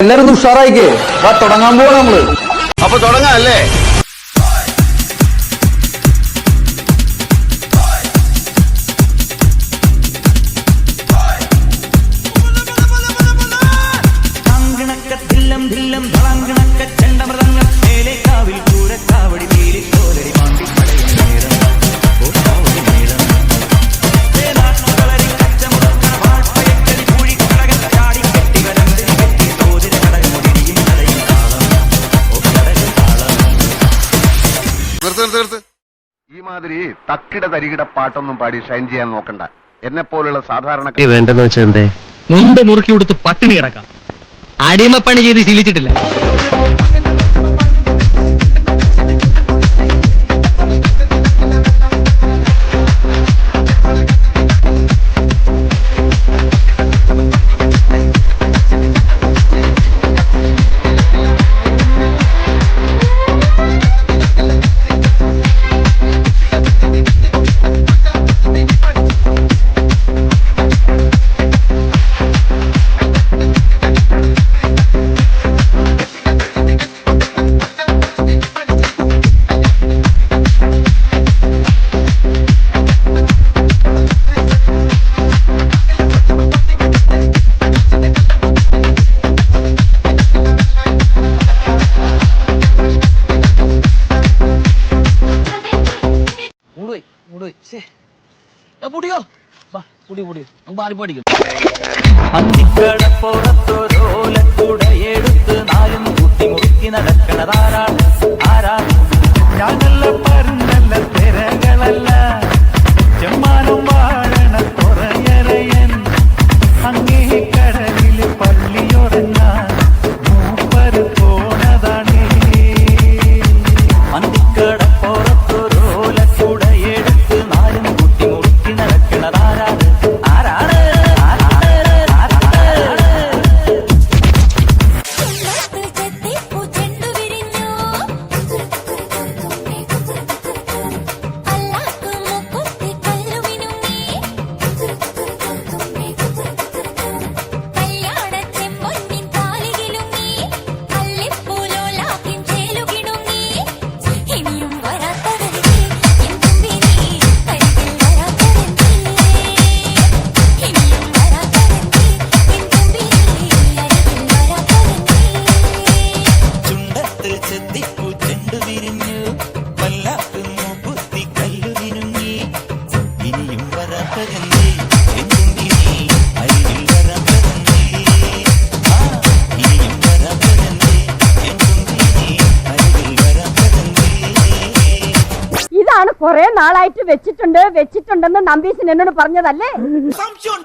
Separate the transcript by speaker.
Speaker 1: എല്ലാരും ഒന്ന് ഉഷാറായിക്കേ. വാ തുടങ്ങാൻ പോവാ നമ്മള്.
Speaker 2: അപ്പൊ തുടങ്ങാം അല്ലേ? ഈ മാതിരി തക്കിട തരികിട പാട്ടൊന്നും പാടി ഷൈൻ ചെയ്യാൻ നോക്കണ്ട. എന്നെ പോലുള്ള സാധാരണ
Speaker 3: വേണ്ടെന്ന് വെച്ചാൽ എന്തേ?
Speaker 4: മുണ്ട് മുറുക്കി കൊടുത്ത് പട്ടിണി കിടക്കാം. അടിമപ്പണി ചെയ്ത് ശീലിച്ചിട്ടില്ല.
Speaker 5: അന്തിക്കടപ്പുറത്തൊരോലക്കുടയെടുത്ത് നാലും കൂട്ടി മുറുക്കി നടക്കണതാരാണ്? ആരാണ്? ഞാനല്ല പറഞ്ഞല്ല തിരകളല്ല ചെമ്മാനം വാഴണ കുറയറയൻ അങ്ങേ കടലിൽ പള്ളിയൊറങ്ങാൻ മൂപ്പര് പോണതാണേ. അന്തിക്കടപ്പുറത്തൊരോലക്കുടയെടുത്ത് നാലും കൂട്ടി മുറുക്കി നടക്കണതാരാണ്? ആരാണ്?
Speaker 6: ഇതാണ് കുറെ നാളായിട്ട് വെച്ചിട്ടുണ്ടെന്ന് നമ്പീശൻ എന്നോട് പറഞ്ഞതല്ലേ?
Speaker 5: സംശയം